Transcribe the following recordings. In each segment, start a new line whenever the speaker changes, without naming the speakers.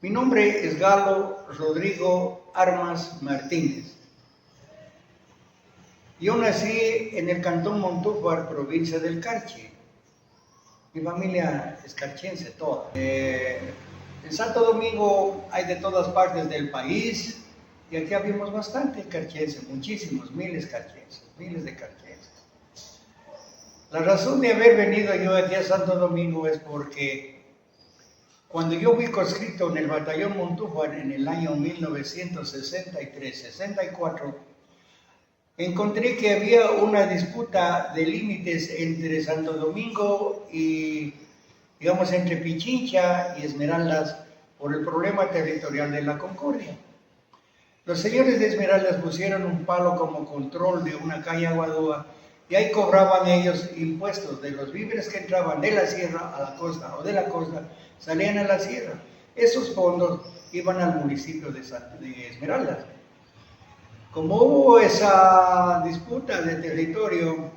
Mi nombre es Galo Rodrigo Armas Martínez. Yo nací en el cantón Montúfar, provincia del Carchi. Mi familia es carchense toda. En Santo Domingo hay de todas partes del país y aquí habemos bastante carchense, muchísimos, miles de carchenses. La razón de haber venido yo aquí a Santo Domingo es porque cuando yo fui conscripto en el batallón Montúfar en el año 1963-64, encontré que había una disputa de límites entre Santo Domingo y, digamos, entre Pichincha y Esmeraldas por el problema territorial de la Concordia. Los señores de Esmeraldas pusieron un palo como control de una calle Aguadúa y ahí cobraban ellos impuestos de los víveres que entraban de la sierra a la costa o de la costa, salían a la sierra. Esos fondos iban al municipio de Esmeraldas. Como hubo esa disputa de territorio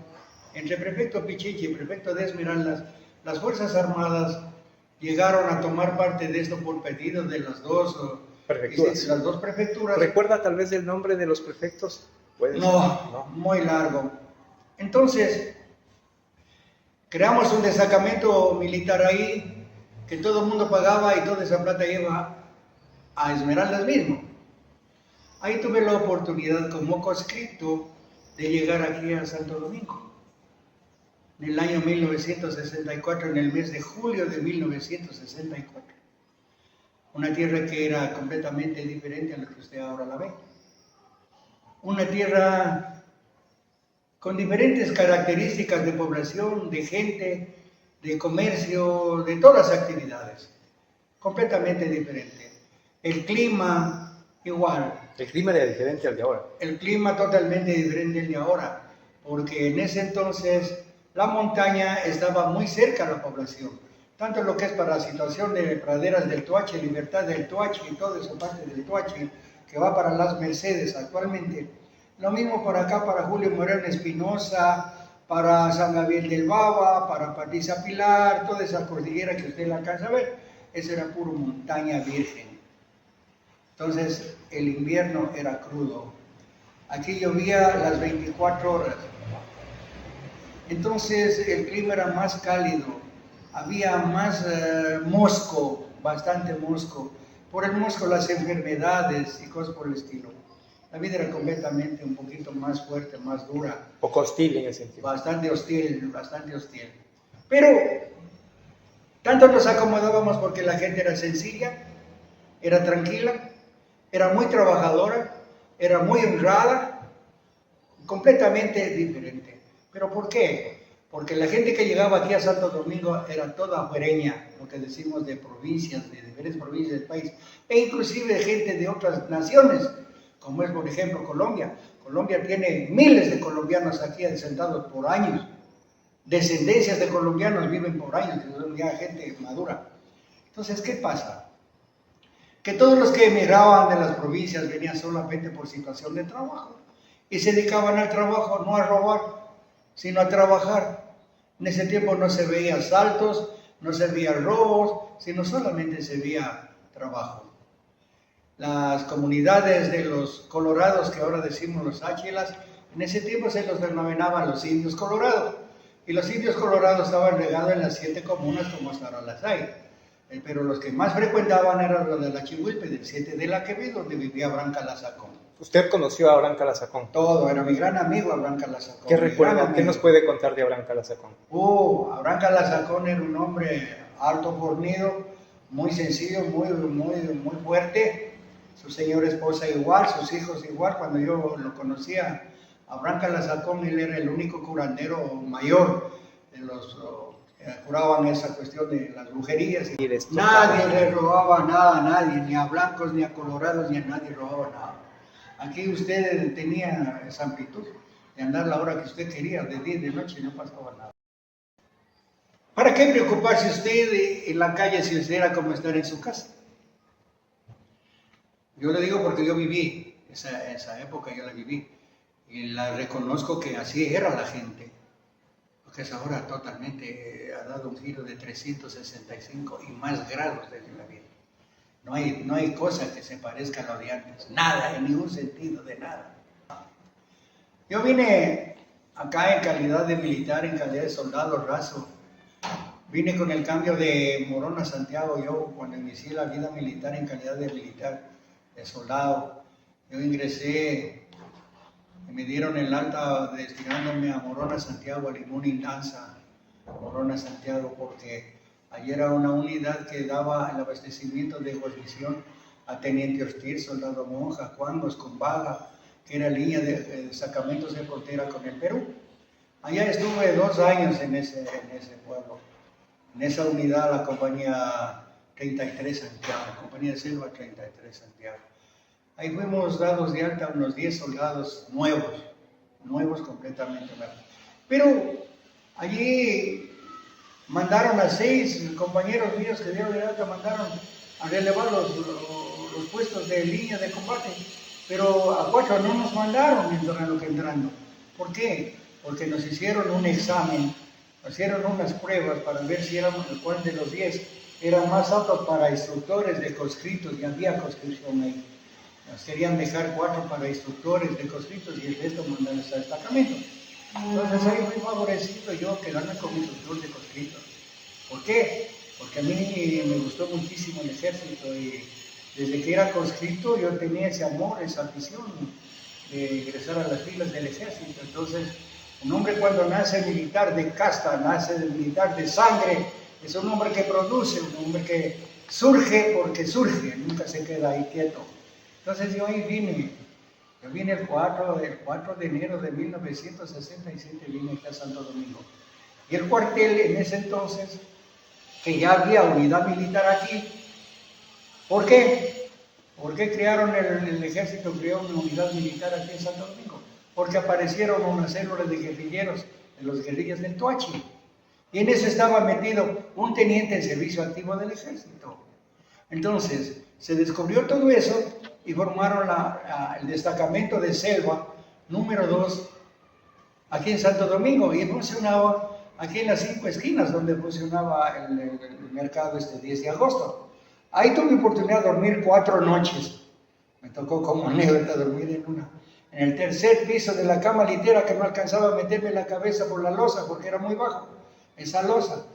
entre prefecto Pichincha y prefecto de Esmeraldas, las Fuerzas Armadas llegaron a tomar parte de esto por pedido de las dos prefecturas.
¿Recuerda tal vez el nombre de los prefectos?
No, muy largo. Entonces, creamos un destacamento militar ahí, que todo el mundo pagaba y toda esa plata iba a Esmeraldas mismo. Ahí tuve la oportunidad como conscripto de llegar aquí a Santo Domingo. En el año 1964, en el mes de julio de 1964. Una tierra que era completamente diferente a la que usted ahora la ve. Una tierra con diferentes características de población, de gente, de comercio, de todas las actividades. Completamente diferente. El clima, igual.
El clima era diferente al de ahora.
El clima totalmente diferente al de ahora, porque en ese entonces la montaña estaba muy cerca a la población, tanto lo que es para la situación de praderas del Toache, Libertad del Toache y toda esa parte del Toache que va para las Mercedes actualmente. Lo mismo por acá para Julio Moreno Espinosa, para San Gabriel del Baba, para Patricia Pilar, toda esa cordillera que usted la alcanza a ver, esa era puro montaña virgen. Entonces, el invierno era crudo. Aquí llovía las 24 horas. Entonces, el clima era más cálido. Había más mosco, bastante mosco. Por el mosco, las enfermedades y cosas por el estilo. La vida era completamente un poquito más fuerte, más dura.
Poco hostil en ese sentido.
Bastante hostil, bastante hostil. Pero, tanto nos acomodábamos porque la gente era sencilla, era tranquila, era muy trabajadora, era muy honrada, completamente diferente. ¿Pero por qué? Porque la gente que llegaba aquí a Santo Domingo era toda fuereña, lo que decimos de provincias, de diferentes provincias del país, e inclusive de gente de otras naciones, como es por ejemplo Colombia. Colombia tiene miles de colombianos aquí asentados por años, descendencias de colombianos viven por años, son ya gente madura. Entonces, ¿qué pasa? Que todos los que emigraban de las provincias venían solamente por situación de trabajo y se dedicaban al trabajo, no a robar, sino a trabajar. En ese tiempo no se veía asaltos, no se veía robos, sino solamente se veía trabajo. Las comunidades de los colorados, que ahora decimos los áchilas, en ese tiempo se los denominaban los indios colorados, y los indios colorados estaban regados en las 7 comunas como hasta ahora las hay. Pero los que más frecuentaban eran los de la Chihuilpe, del 7 de la Quevedo, donde vivía Abraham Calazacón.
¿Usted conoció a Abraham Calazacón?
Todo, era mi gran amigo Abraham Calazacón.
¿Qué recuerda? ¿Qué nos puede contar de Abraham Calazacón?
Abraham Calazacón era un hombre alto, fornido, muy sencillo, muy fuerte. Su señora esposa igual, sus hijos igual. Cuando yo lo conocía, Abraham Calazacón, él era el único curandero mayor de los... curaban esa cuestión de las brujerías. Nadie le robaba nada a nadie, ni a blancos, ni a colorados, ni a nadie robaba nada. Aquí usted tenía esa amplitud de andar la hora que usted quería, de día y de noche, no pasaba nada. ¿Para qué preocuparse usted en la calle si usted era como estar en su casa? Yo le digo porque yo viví esa época, yo la viví y la reconozco que así era la gente. Porque es ahora totalmente, ha dado un giro de 365 y más grados de la vida. No hay cosa que se parezca a lo de antes, nada, en ningún sentido de nada. Yo vine acá en calidad de militar, en calidad de soldado raso. Vine con el cambio de Morón a Santiago. Yo cuando inicié la vida militar en calidad de militar, de soldado, yo ingresé y me dieron el alta destinándome a Morón a Santiago, a Limón y Lanza, Morón a Santiago, porque allí era una unidad que daba el abastecimiento de guarnición a Teniente Ortiz, soldado Monja, Juan Moscombaga, que era línea de destacamentos de frontera con el Perú. Allá estuve 2 años en ese pueblo, en esa unidad, la compañía 33 Santiago, la compañía de Selva 33 Santiago. Ahí fuimos dados de alta unos 10 soldados nuevos completamente nuevos. Pero allí mandaron a 6 compañeros míos que dieron de alta, mandaron a relevar los puestos de línea de combate, pero a 4 no nos mandaron entrando. ¿Por qué? Porque nos hicieron un examen, hicieron unas pruebas para ver si éramos cuál de los 10 era más apto para instructores de conscriptos, y había conscripción ahí. Nos querían dejar 4 para instructores de conscriptos y el resto mandarles a destacamento. Entonces ahí fui favorecido yo quedarme como instructor de conscriptos. ¿Por qué? Porque a mí me gustó muchísimo el ejército y desde que era conscripto yo tenía ese amor, esa afición de ingresar a las filas del ejército. Entonces, un hombre cuando nace militar de casta, nace de militar de sangre, es un hombre que produce, un hombre que surge porque surge, nunca se queda ahí quieto. Entonces yo vine el 4 de enero de 1967, vine aquí a Santo Domingo. Y el cuartel en ese entonces, que ya había unidad militar aquí, ¿por qué? ¿Por qué crearon el ejército, creó una unidad militar aquí en Santo Domingo? Porque aparecieron unas células de guerrilleros, de los guerrillas del Toachi. Y en eso estaba metido un teniente en servicio activo del ejército. Entonces, se descubrió todo eso y formaron el destacamento de Selva número 2 aquí en Santo Domingo y funcionaba aquí en las 5 esquinas donde funcionaba el mercado 10 de agosto. Ahí tuve oportunidad de dormir 4 noches. Me tocó como anécdota dormir en el tercer piso de la cama litera que no alcanzaba a meterme la cabeza por la losa porque era muy bajo, esa losa.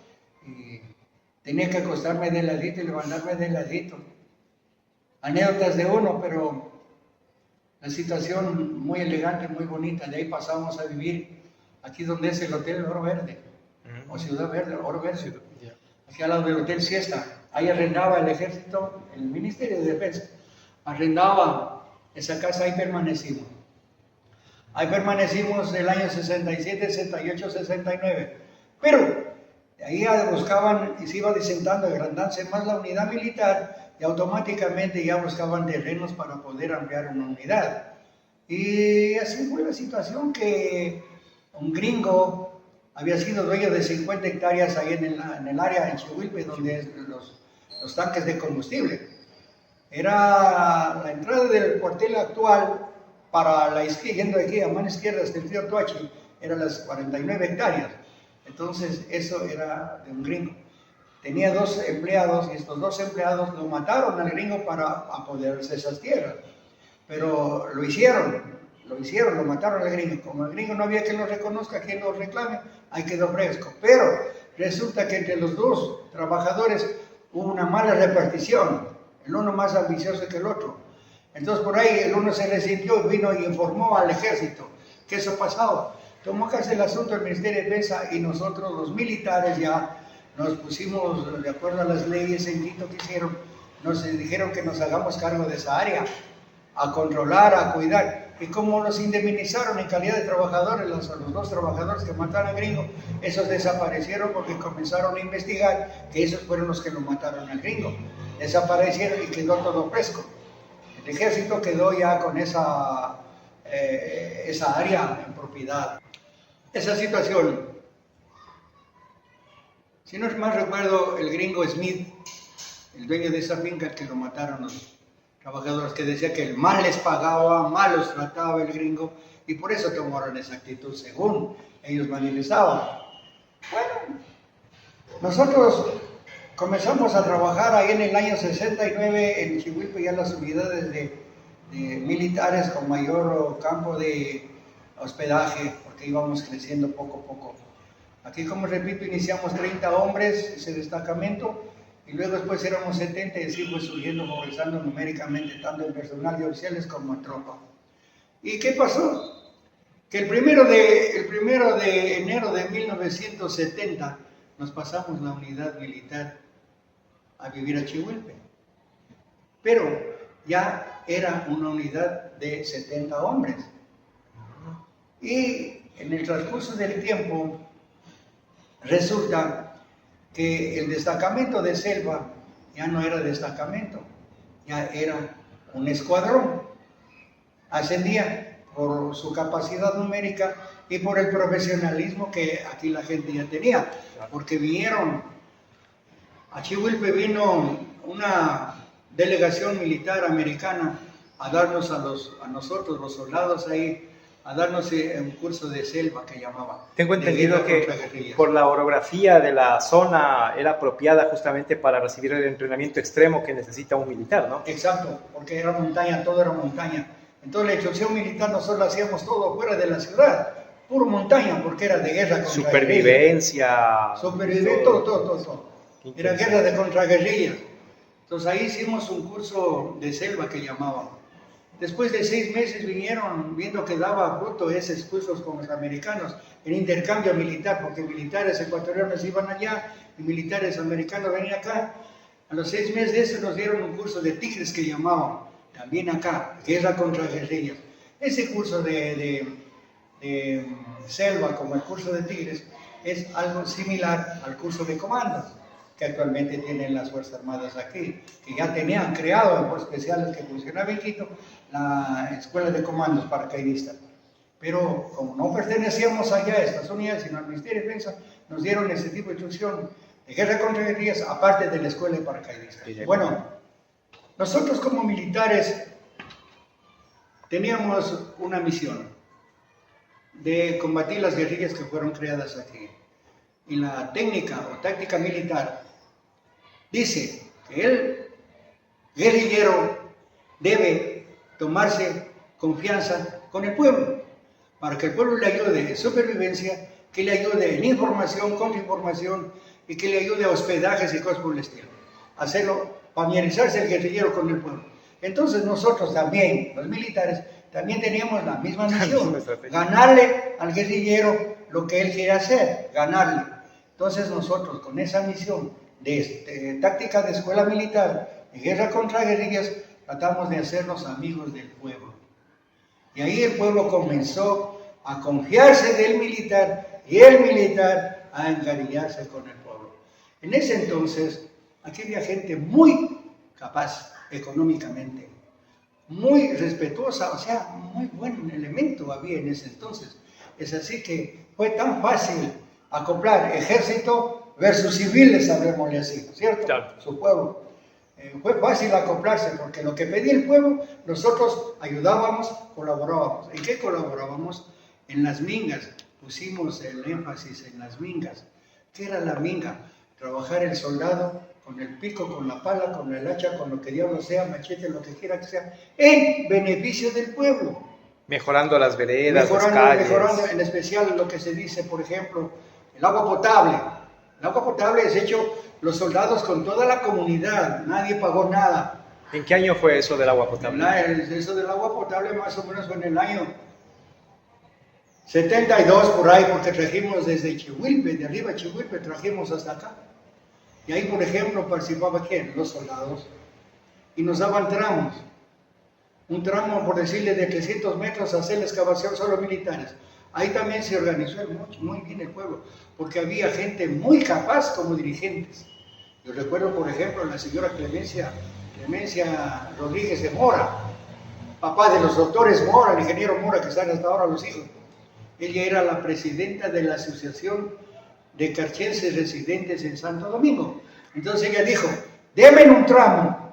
Y tenía que acostarme de ladito y levantarme de ladito. Anécdotas de uno, pero la situación muy elegante, muy bonita. De ahí pasamos a vivir aquí donde es el Hotel Oro Verde, o Ciudad Verde, Oro Verde, aquí al lado del Hotel Siesta. Ahí arrendaba el ejército, el Ministerio de Defensa, arrendaba esa casa, ahí permanecimos. Ahí permanecimos el año 67, 68, 69. Pero de ahí buscaban y se iba descentando, agrandándose más la unidad militar y automáticamente ya buscaban terrenos para poder ampliar una unidad. Y así fue la situación que un gringo había sido dueño de 50 hectáreas ahí en el área de Chihuilpe, donde los tanques de combustible. Era la entrada del cuartel actual para la izquierda, yendo de aquí a mano izquierda hasta el río Toachi, eran las 49 hectáreas. Entonces eso era de un gringo. Tenía 2 empleados y estos 2 empleados lo mataron al gringo para apoderarse de esas tierras. Pero lo mataron al gringo. Como el gringo no había quien lo reconozca, quien lo reclame, ahí quedó fresco. Pero resulta que entre los 2 trabajadores hubo una mala repartición, el uno más ambicioso que el otro. Entonces por ahí el uno se resintió, vino y informó al ejército que eso pasaba. Tomó casi el asunto el Ministerio de Defensa y nosotros los militares ya nos pusimos de acuerdo a las leyes en Quito que hicieron, nos dijeron que nos hagamos cargo de esa área, a controlar, a cuidar. Y como nos indemnizaron en calidad de trabajadores, los 2 trabajadores que mataron al gringo, esos desaparecieron porque comenzaron a investigar que esos fueron los que lo mataron al gringo. Desaparecieron y quedó todo fresco. El ejército quedó ya con esa área en propiedad. Esa situación, si no más recuerdo, el gringo Smith, el dueño de esa finca que lo mataron los trabajadores, que decía que el mal les pagaba, mal los trataba el gringo, y por eso tomaron esa actitud según ellos manifestaban. Bueno, nosotros comenzamos a trabajar ahí en el año 69 en Chihuilpe, ya las unidades de militares con mayor campo de hospedaje, porque íbamos creciendo poco a poco. Aquí, como repito, iniciamos 30 hombres, ese destacamento, y luego después éramos 70 y así fue surgiendo, progresando numéricamente, tanto en personal de oficiales como en tropa. ¿Y qué pasó? Que el primero de enero de 1970 nos pasamos la unidad militar a vivir a Chihuilpe. Pero ya era una unidad de 70 hombres. Y en el transcurso del tiempo resulta que el destacamento de Selva ya no era destacamento, ya era un escuadrón. Ascendía por su capacidad numérica y por el profesionalismo que aquí la gente ya tenía, porque vinieron, a Chihuilpe vino una delegación militar americana a darnos a nosotros, los soldados ahí, a darnos un curso de selva que llamaba.
Tengo entendido que por la orografía de la zona era apropiada justamente para recibir el entrenamiento extremo que necesita un militar, ¿no?
Exacto, porque era montaña, todo era montaña. Entonces la instrucción militar nosotros la hacíamos todo fuera de la ciudad, puro montaña, porque era de guerra contra
supervivencia.
Supervivencia, todo. Era guerra de contraguerrillas. Entonces ahí hicimos un curso de selva que llamaban. Después de 6 meses vinieron viendo que daba fruto esos cursos con los americanos, en intercambio militar, porque militares ecuatorianos iban allá y militares americanos venían acá. A los 6 meses de eso nos dieron un curso de tigres que llamaban, también acá, guerra contra guerrillas. Ese curso de selva, como el curso de tigres, es algo similar al curso de comandos que actualmente tienen las Fuerzas Armadas aquí, que ya tenían creado en especiales que funcionaba en Quito, la Escuela de Comandos Paracaidistas. Pero como no pertenecíamos allá a estas unidades, sino al Ministerio de Defensa, nos dieron ese tipo de instrucción de guerra contra guerrillas, aparte de la Escuela de Paracaidistas. Bueno, nosotros como militares teníamos una misión de combatir las guerrillas que fueron creadas aquí. Y la técnica o táctica militar dice que el guerrillero debe tomarse confianza con el pueblo, para que el pueblo le ayude en supervivencia, que le ayude en información, contrainformación y que le ayude a hospedajes y cosas por el estilo. Hacerlo, familiarizarse el guerrillero con el pueblo. Entonces nosotros también, los militares, también teníamos la misma misión, ganarle al guerrillero lo que él quiere hacer, ganarle. Entonces nosotros con esa misión de táctica de escuela militar, de guerra contra guerrillas, tratamos de hacernos amigos del pueblo. Y ahí el pueblo comenzó a confiarse del militar y el militar a encariñarse con el pueblo. En ese entonces, aquí había gente muy capaz económicamente, muy respetuosa, o sea, muy buen elemento había en ese entonces. Es así que fue tan fácil acoplar ejército versus civiles, sabrémosle así, ¿cierto?
Claro.
Su pueblo. Fue fácil acoplarse porque lo que pedía el pueblo, nosotros ayudábamos, colaborábamos. ¿En qué colaborábamos? En las mingas. Pusimos el énfasis en las mingas. ¿Qué era la minga? Trabajar el soldado con el pico, con la pala, con el hacha, con lo que diablo sea, machete, lo que quiera que sea, en beneficio del pueblo.
Mejorando las veredas, las calles.
Mejorando en especial lo que se dice, por ejemplo, el agua potable. El agua potable es hecho los soldados con toda la comunidad, nadie pagó nada.
¿En qué año fue eso del agua potable?
Eso del agua potable más o menos fue en el año 72 por ahí, porque trajimos desde Chihuilpe, de arriba de Chihuilpe, trajimos hasta acá. Y ahí, por ejemplo, participaba ¿quién? Los soldados. Y nos daban tramos. Un tramo, por decirle, de 300 metros a hacer la excavación solo militares. Ahí también se organizó muy bien el pueblo, porque había gente muy capaz como dirigentes. Yo recuerdo, por ejemplo, la señora Clemencia Rodríguez de Mora, papá de los doctores Mora, el ingeniero Mora, que están hasta ahora los hijos. Ella era la presidenta de la Asociación de Carchenses Residentes en Santo Domingo. Entonces ella dijo, denme un tramo.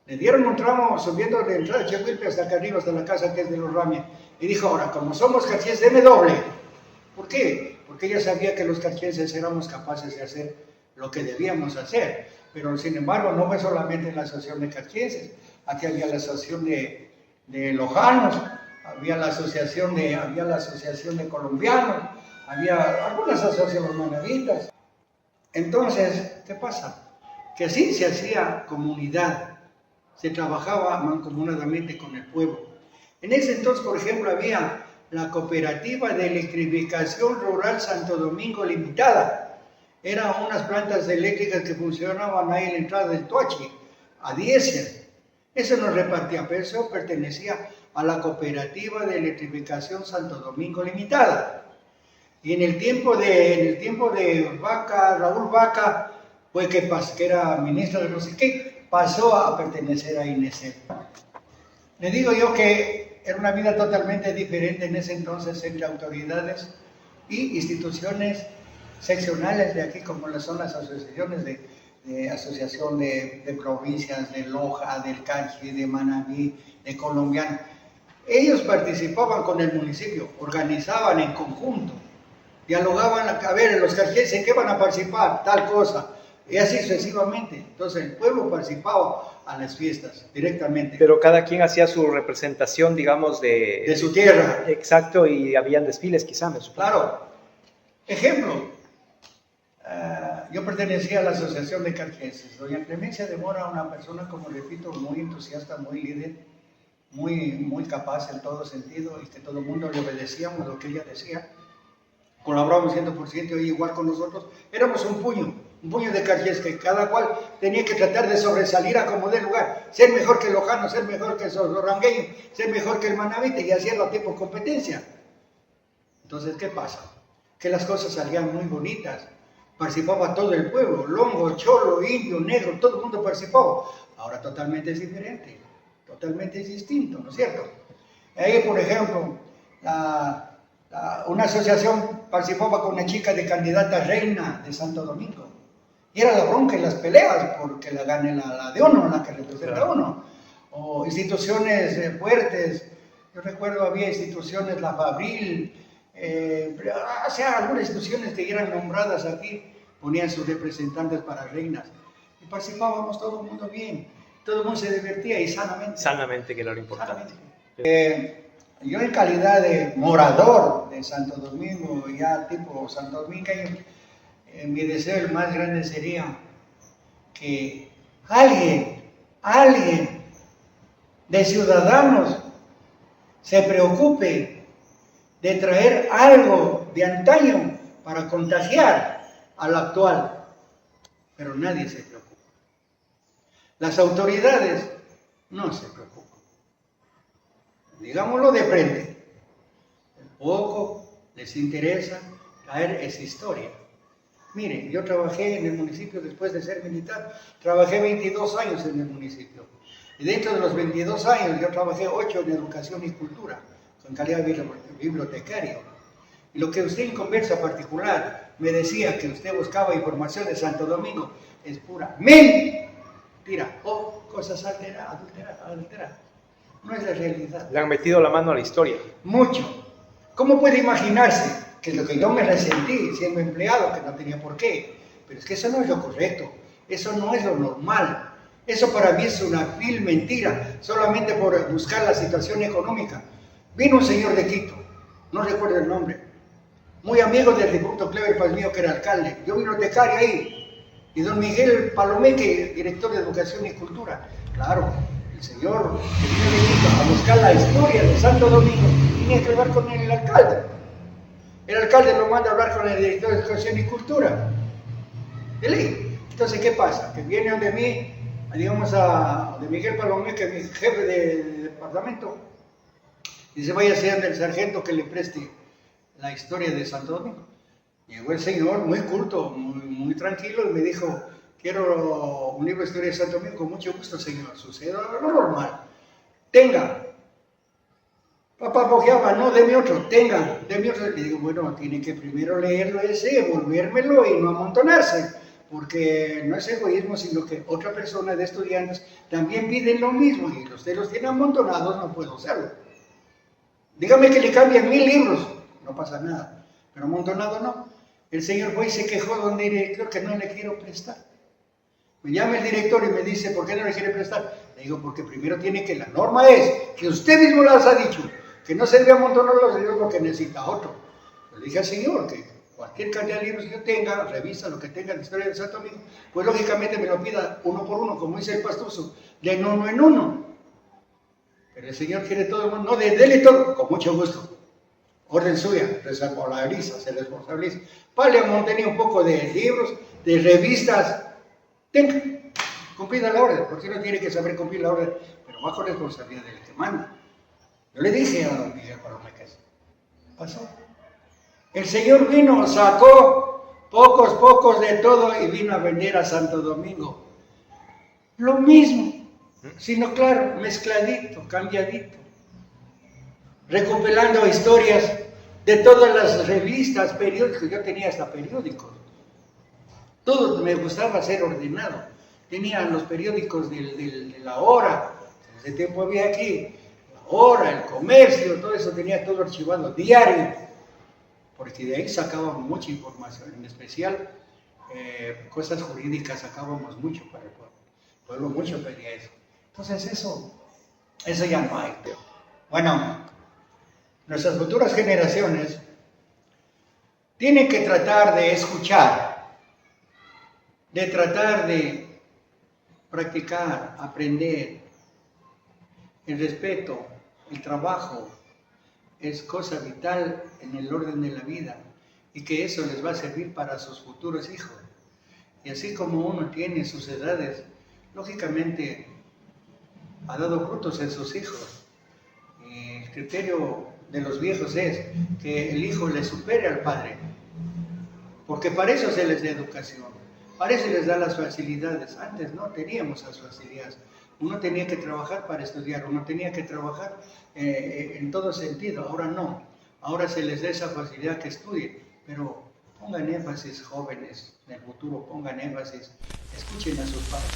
Le dieron un tramo subiendo de entrada de Chihuilpe hasta acá arriba, hasta la casa que es de los Ramia. Y dijo, ahora, como somos carchenses, denme doble. ¿Por qué? Porque ella sabía que los carchenses éramos capaces de hacer lo que debíamos hacer. Pero sin embargo, no fue solamente la asociación de carquenses, aquí había la asociación de lojanos, había la asociación de colombianos, había algunas asociaciones manavitas. Entonces, ¿qué pasa? Que así se hacía comunidad, se trabajaba mancomunadamente con el pueblo. En ese entonces, por ejemplo, había la Cooperativa de Electrificación Rural Santo Domingo Limitada. Eran unas plantas eléctricas que funcionaban ahí en la entrada del Toachi, a diésel. Eso no repartía, pero eso pertenecía a la Cooperativa de Electrificación Santo Domingo Limitada. Y en el tiempo de Vaca, Raúl Vaca, fue que era ministro de no sé qué, pasó a pertenecer a INESEP. Le digo yo que era una vida totalmente diferente en ese entonces entre autoridades y instituciones seccionales de aquí, como son las asociaciones de asociación de provincias, de Loja, del Canchi, de Manabí, de Colombiano. Ellos participaban con el municipio, organizaban en conjunto, dialogaban, a ver, los carquenses, ¿en qué van a participar? Tal cosa, y así sucesivamente. Entonces el pueblo participaba a las fiestas directamente.
Pero cada quien hacía su representación, digamos, de
su tierra.
Exacto, y habían desfiles quizá, me supongo.
Claro. Ejemplo, yo pertenecía a la Asociación de Carquenses. Doña Clemencia de Mora, una persona, como repito, muy entusiasta, muy líder, muy capaz en todo sentido, y que todo el mundo le obedecíamos lo que ella decía. Colaborábamos 100%, y igual con nosotros. Éramos un puño de carquenses, que cada cual tenía que tratar de sobresalir a como dé lugar, ser mejor que el lojano, ser mejor que el sorangueño, ser mejor que el manavite, y hacerlo a tiempo competencia. Entonces, ¿qué pasa? Que las cosas salían muy bonitas. Participaba todo el pueblo, longo, cholo, indio, negro, todo el mundo participaba. Ahora totalmente es diferente, totalmente es distinto, ¿no es cierto? Ahí, por ejemplo, una asociación participaba con una chica de candidata reina de Santo Domingo. Y era la bronca y las peleas porque la gane la de uno, la que representa a uno. O instituciones fuertes. Yo recuerdo había instituciones, la Fabril, o sea, algunas instituciones que eran nombradas aquí, ponían sus representantes para reinas. Y participábamos todo el mundo bien. Todo el mundo se divertía y sanamente.
Sanamente, que era lo importante.
Yo en calidad de morador de Santo Domingo, ya tipo Santo Domingueño, mi deseo el más grande sería que alguien de ciudadanos se preocupe de traer algo de antaño para contagiar al actual, pero nadie se preocupa. Las autoridades no se preocupan. Digámoslo de frente. Poco les interesa traer esa historia. Miren, yo trabajé en el municipio después de ser militar, trabajé 22 años en el municipio. Y dentro de los 22 años yo trabajé 8 en educación y cultura, con calidad de bibliotecario. Y lo que usted en conversa particular me decía que usted buscaba información de Santo Domingo es pura mentira o cosas adulteradas. No es la realidad.
Le han metido la mano a la historia.
Mucho. ¿Cómo puede imaginarse que es lo que yo me resentí siendo empleado, que no tenía por qué? Pero es que eso no es lo correcto, eso no es lo normal. Eso para mí es una vil mentira, solamente por buscar la situación económica. Vino un señor de Quito, no recuerdo el nombre, muy amigo del difunto Clever Palmío, que era alcalde. Yo bibliotecario ahí, y don Miguel Palomeque, director de Educación y Cultura. Claro, el señor que vino de Quito a buscar la historia de Santo Domingo tenía que hablar con el alcalde. El alcalde lo manda a hablar con el director de Educación y Cultura. De ley. Entonces, ¿qué pasa? Que viene de mí, digamos, de Miguel Palomé, que es mi jefe de departamento, y se vaya haciendo el sargento que le preste la historia de Santo Domingo. Llegó el señor, muy culto, muy tranquilo, y me dijo: quiero un libro de historia de Santo Domingo. Con mucho gusto, señor. Sucede lo normal. Tenga. Papá bojeaba, no, deme otro, deme otro. Le digo, bueno, tiene que primero leerlo ese, volvérmelo y no amontonarse, porque no es egoísmo, sino que otra persona de estudiantes también piden lo mismo, y usted los tiene amontonados, no puedo hacerlo. Dígame que le cambien 1000 libros, no pasa nada, pero amontonado no. El señor fue y se quejó donde el director que no le quiero prestar. Me llama el director y me dice, ¿por qué no le quiere prestar? Le digo, porque primero tiene que, la norma es, que usted mismo las ha dicho, que no se debe amontonar los libros porque necesita otro. Le dije al señor que cualquier cantidad de libros que yo tenga, revisa lo que tenga de historia de Santo Domingo, pues lógicamente me lo pida uno por uno, como dice el pastuso, de uno en uno. Pero el señor quiere todo el mundo, no, dele todo, con mucho gusto. Orden suya, se responsabiliza. Paleamón tenía un poco de libros, de revistas, tenga, cumplida la orden, porque uno tiene que saber cumplir la orden, pero bajo responsabilidad del que manda. Yo le dije a don Miguel Paloma que pasó. El señor vino, sacó pocos de todo y vino a vender a Santo Domingo. Lo mismo, sino claro, mezcladito, cambiadito. Recopilando historias de todas las revistas, periódicos, yo tenía hasta periódicos. Todo me gustaba ser ordenado. Tenía los periódicos de La Hora, en ese tiempo había aquí, La Hora, El Comercio, todo eso tenía todo archivado, diario, porque de ahí sacábamos mucha información, en especial cosas jurídicas sacábamos mucho para el pueblo. El pueblo mucho pedía eso. Entonces eso ya no hay. Bueno, nuestras futuras generaciones tienen que tratar de escuchar, de tratar de practicar, aprender. El respeto, el trabajo es cosa vital en el orden de la vida y que eso les va a servir para sus futuros hijos. Y así como uno tiene sus edades, lógicamente ha dado frutos en sus hijos. Y el criterio de los viejos es que el hijo le supere al padre, porque para eso se les da educación, para eso les da las facilidades. Antes no teníamos esas facilidades, uno tenía que trabajar para estudiar, uno tenía que trabajar en todo sentido, ahora no, ahora se les da esa facilidad que estudien, pero pongan énfasis, jóvenes del futuro, pongan énfasis, escuchen a sus padres.